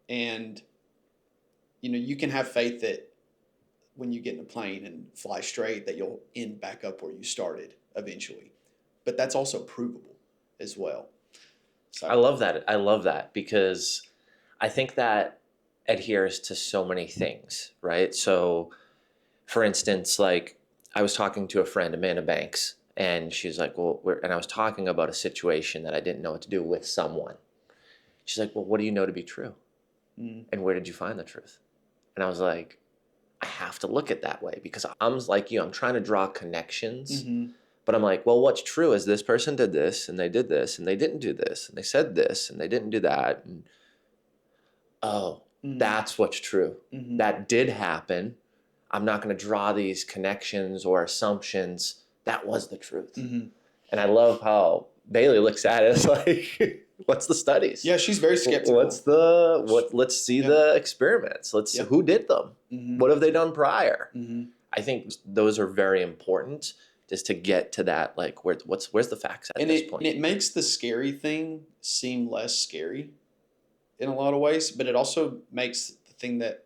And, you can have faith that when you get in a plane and fly straight, that you'll end back up where you started eventually. But that's also provable as well. So I love that. I love that because I think that adheres to so many things, right? So, for instance, like I was talking to a friend, Amanda Banks, and she's like, well, and I was talking about a situation that I didn't know what to do with someone. She's like, well, what do you know to be true? And where did you find the truth? And I was like, I have to look at that way because I'm like you, I'm trying to draw connections. But I'm like, well, what's true is this person did this and they did this and they didn't do this and they said this and they didn't do that. And that's what's true. That did happen. I'm not going to draw these connections or assumptions. That was the truth. And I love how Bailey looks at it. It's like, what's the studies? Yeah, she's very skeptical. Let's see the experiments. Who did them? What have they done prior? I think those are very important just to get to that, like, where's the facts at this point? And it makes the scary thing seem less scary in a lot of ways, but it also makes the thing that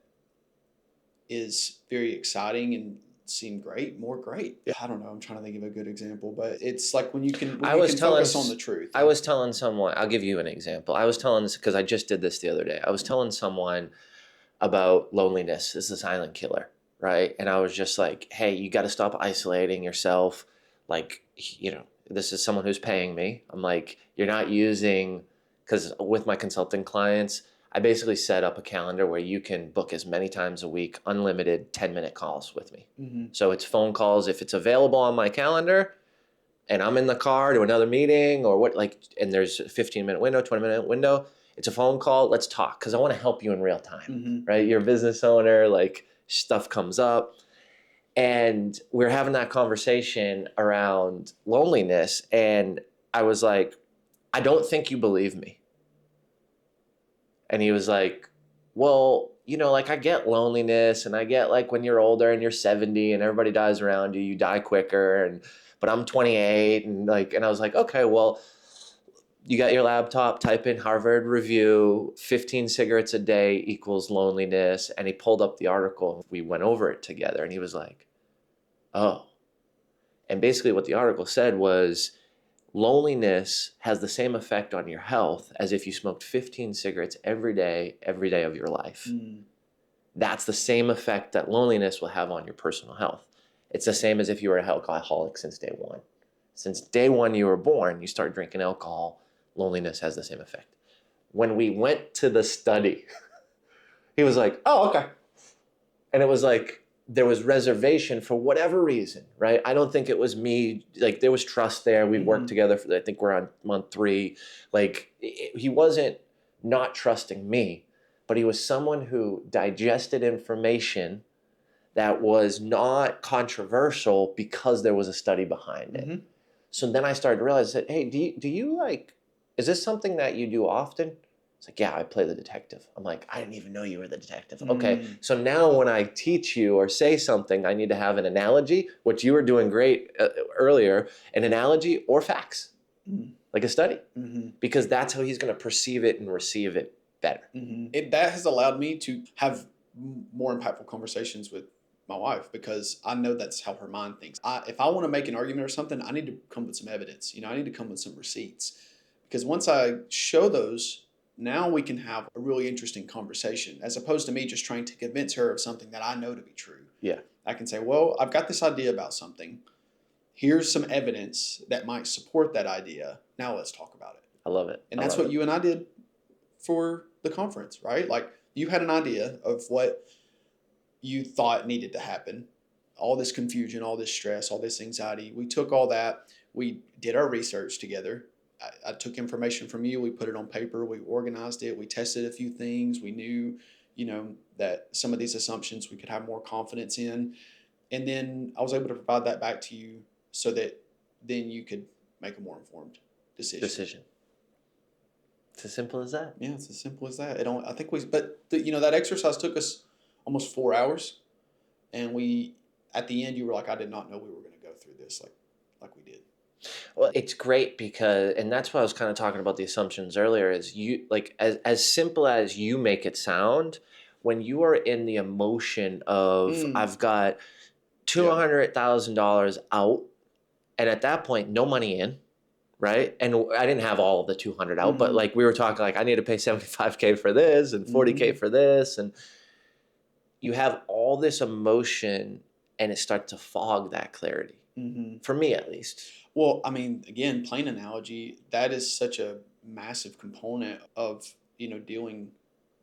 is very exciting and seem great more great. I don't know. I'm trying to think of a good example, but it's like when you can focus on the truth. I was telling someone, I'll give you an example. I was telling this because I just did this the other day. I was telling someone about loneliness is the silent killer, right? And I was just like, hey, you got to stop isolating yourself. Like, this is someone who's paying me. I'm like, you're not using, because with my consulting clients, I basically set up a calendar where you can book as many times a week, unlimited 10-minute calls with me. So it's phone calls if it's available on my calendar and I'm in the car to another meeting or and there's a 15-minute window, 20-minute window. It's a phone call. Let's talk because I want to help you in real time, right? You're a business owner, like stuff comes up. And we're having that conversation around loneliness. And I was like, I don't think you believe me. And he was like, well, like I get loneliness and I get like when you're older and you're 70 and everybody dies around you, you die quicker. But I'm 28 and I was like, okay, well, you got your laptop, type in Harvard Review, 15 cigarettes a day equals loneliness. And he pulled up the article. We went over it together and he was like, oh. And basically what the article said was loneliness has the same effect on your health as if you smoked 15 cigarettes every day of your life. That's the same effect that loneliness will have on your personal health. It's the same as if you were an alcoholic since day one. Since day one you were born, you start drinking alcohol, loneliness has the same effect. When we went to the study, he was like, oh, okay. And it was like, there was reservation for whatever reason, right? I don't think it was me. Like there was trust there. We worked together I think we're on month 3. He wasn't not trusting me, but he was someone who digested information that was not controversial because there was a study behind it. So then I started to realize that, hey, do you is this something that you do often? It's like, yeah, I play the detective. I'm like, I didn't even know you were the detective. Okay, so now when I teach you or say something, I need to have an analogy, which you were doing great earlier, an analogy or facts, like a study, because that's how he's going to perceive it and receive it better. That has allowed me to have more impactful conversations with my wife because I know that's how her mind thinks. If I want to make an argument or something, I need to come with some evidence. I need to come with some receipts because once I show those, now we can have a really interesting conversation as opposed to me just trying to convince her of something that I know to be true. Yeah. I can say, well, I've got this idea about something. Here's some evidence that might support that idea. Now let's talk about it. I love it. And that's what you and I did for the conference, right? Like you had an idea of what you thought needed to happen. All this confusion, all this stress, all this anxiety. We took all that. We did our research together. I took information from you. We put it on paper. We organized it. We tested a few things. We knew, that some of these assumptions we could have more confidence in. And then I was able to provide that back to you so that then you could make a more informed decision. It's as simple as that. Yeah, it's as simple as that. That exercise took us almost 4 hours. And at the end, you were like, I did not know we were going to go through this like we did. Well, it's great because, and that's why I was kind of talking about the assumptions earlier, is you as simple as you make it sound, when you are in the emotion of I've got $200,000 out, and at that point, no money in, right? And I didn't have all of the 200 out, but Mm-hmm. like we were talking, like I need to pay 75K for this and 40K Mm-hmm. for this. And you have all this emotion and it starts to fog that clarity, Mm-hmm. for me at least. Well, I mean, again, plain analogy, that is such a massive component of, dealing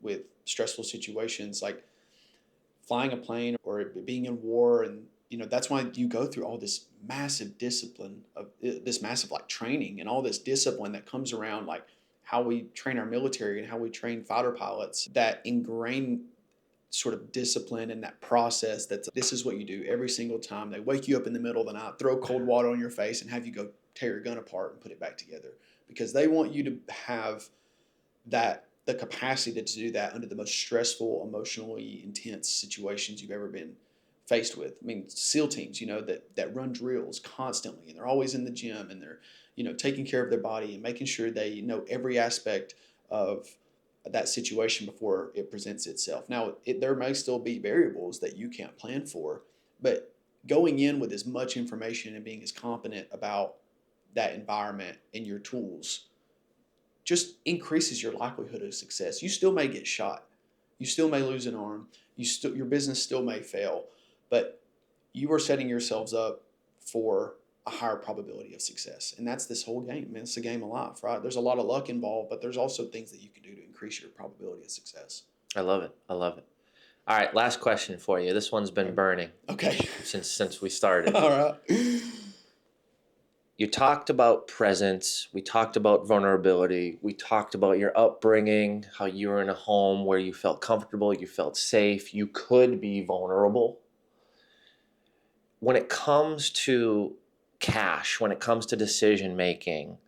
with stressful situations like flying a plane or being in war. And, that's why you go through all this massive discipline of this massive like training and all this discipline that comes around like how we train our military and how we train fighter pilots, that ingrain sort of discipline and that process that's this is what you do every single time. They wake you up in the middle of the night, throw cold water on your face and have you go tear your gun apart and put it back together, because they want you to have the capacity to do that under the most stressful, emotionally intense situations you've ever been faced with. I mean, SEAL teams, that run drills constantly, and they're always in the gym, and they're, taking care of their body and making sure they know every aspect of that situation before it presents itself. Now, there may still be variables that you can't plan for, but going in with as much information and being as competent about that environment and your tools just increases your likelihood of success. You still may get shot. You still may lose an arm. Your business still may fail, but you are setting yourselves up for a higher probability of success. And that's this whole game. I mean, it's a game of life, right? There's a lot of luck involved, but there's also things that you can do to increase your probability of success. I love it. I love it. All right, last question for you. This one's been burning. Okay. Since we started. All right. You talked about presence. We talked about vulnerability. We talked about your upbringing, how you were in a home where you felt comfortable, you felt safe, you could be vulnerable. When it comes to cash, when it comes to decision making,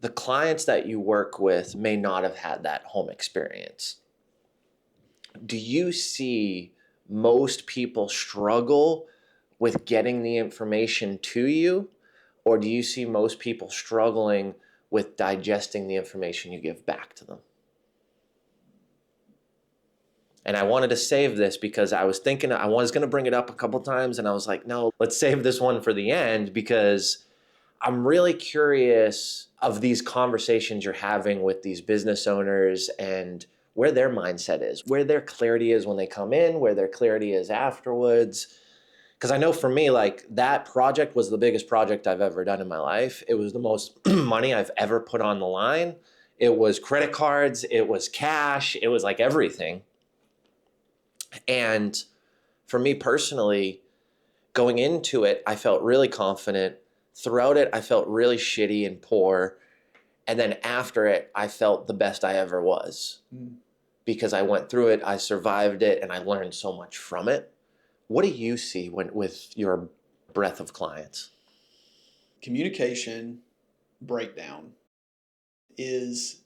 the clients that you work with may not have had that home experience. Do you see most people struggle with getting the information to you? Or do you see most people struggling with digesting the information you give back to them? And I wanted to save this because I was thinking I was going to bring it up a couple times, and I was like, no, let's save this one for the end, because I'm really curious of these conversations you're having with these business owners and where their mindset is, where their clarity is when they come in, where their clarity is afterwards. Because I know for me, like that project was the biggest project I've ever done in my life. It was the most money I've ever put on the line. It was credit cards, it was cash, it was like everything. And for me personally, going into it, I felt really confident. Throughout it, I felt really shitty and poor. And then after it, I felt the best I ever was. Because I went through it, I survived it, and I learned so much from it. What do you see with your breadth of clients? Communication breakdown is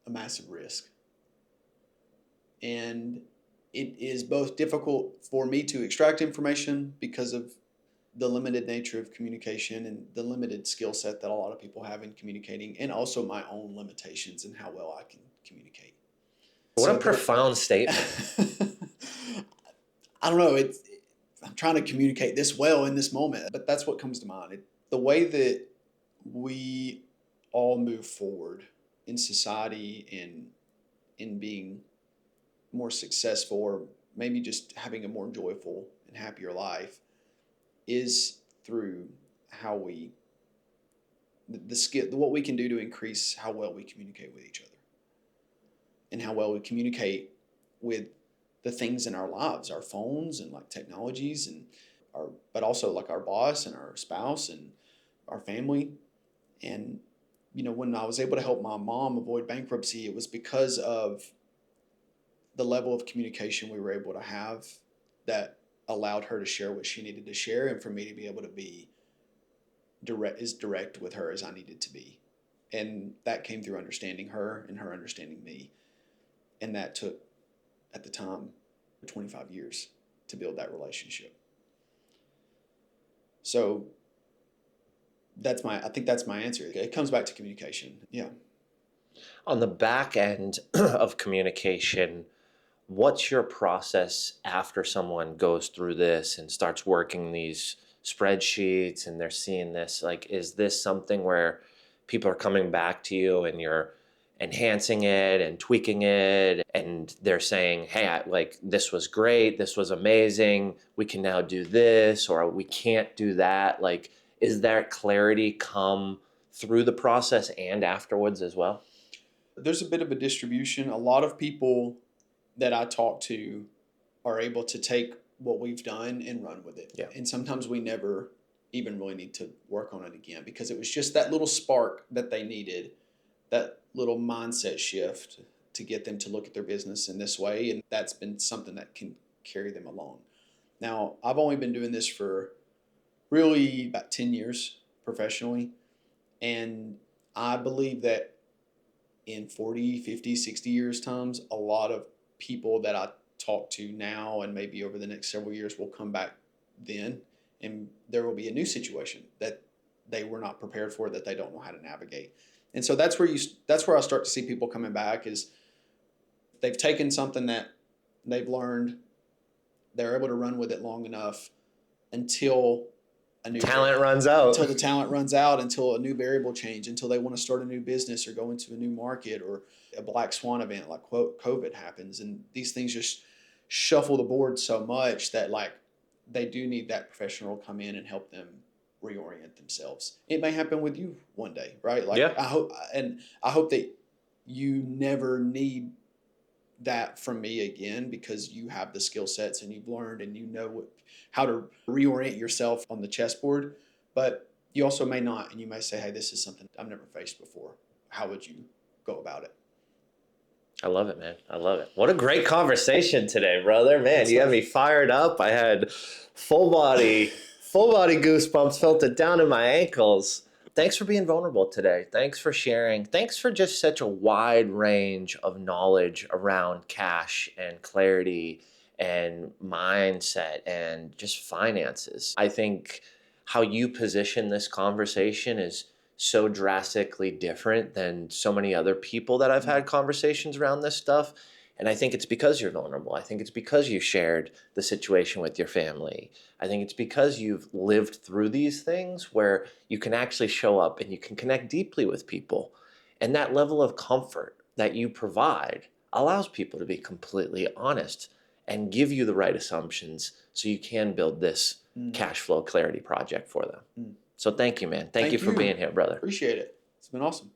a massive risk. And it is both difficult for me to extract information because of the limited nature of communication and the limited skill set that a lot of people have in communicating, and also my own limitations in how well I can communicate. What a profound statement. I don't know. I'm trying to communicate this well in this moment, but that's what comes to mind. The way that we all move forward in society and in being more successful, or maybe just having a more joyful and happier life, is through how the skill, what we can do to increase how well we communicate with each other and how well we communicate with the things in our lives, our phones and like technologies, and but also like our boss and our spouse and our family. And when I was able to help my mom avoid bankruptcy, it was because of the level of communication we were able to have that allowed her to share what she needed to share, and for me to be able to be direct with her as I needed to be. And that came through understanding her and her understanding me. And that took, at the time, 25 years to build that relationship. So I think that's my answer. It comes back to communication. Yeah. On the back end of communication, what's your process after someone goes through this and starts working these spreadsheets and they're seeing this, like, is this something where people are coming back to you and you're enhancing it and tweaking it and they're saying, hey, like, this was great, this was amazing, we can now do this, or we can't do that? Like, is that clarity come through the process and afterwards as well? There's a bit of a distribution. A lot of people that I talk to are able to take what we've done and run with it. Yeah. And sometimes we never even really need to work on it again because it was just that little spark that they needed, that little mindset shift to get them to look at their business in this way. And that's been something that can carry them along. Now, I've only been doing this for really about 10 years professionally. And I believe that in 40, 50, 60 years times, a lot of people that I talk to now and maybe over the next several years will come back then and there will be a new situation that they were not prepared for, that they don't know how to navigate. And so that's where I start to see people coming back is they've taken something that they've learned, they're able to run with it long enough until Talent runs out. Until the talent runs out, until a new variable change, until they want to start a new business or go into a new market or a black swan event like COVID happens. And these things just shuffle the board so much that like they do need that professional to come in and help them reorient themselves. It may happen with you one day, right? Like Yeah. I hope that you never need that from me again because you have the skill sets and you've learned and you know how to reorient yourself on the chessboard. But you also may not, and you may say, hey, this is something I've never faced before. How would you go about it? I love it, man. I love it. What a great conversation today, brother. Man, you got me fired up. I had full body goosebumps, felt it down in my ankles. Thanks for being vulnerable today. Thanks for sharing. Thanks for just such a wide range of knowledge around cash and clarity and mindset and just finances. I think how you position this conversation is so drastically different than so many other people that I've had conversations around this stuff. And I think it's because you're vulnerable. I think it's because you shared the situation with your family. I think it's because you've lived through these things where you can actually show up and you can connect deeply with people. And that level of comfort that you provide allows people to be completely honest and give you the right assumptions so you can build this cash flow clarity project for them. So thank you, man. Thank you for being here, brother. Appreciate it. It's been awesome.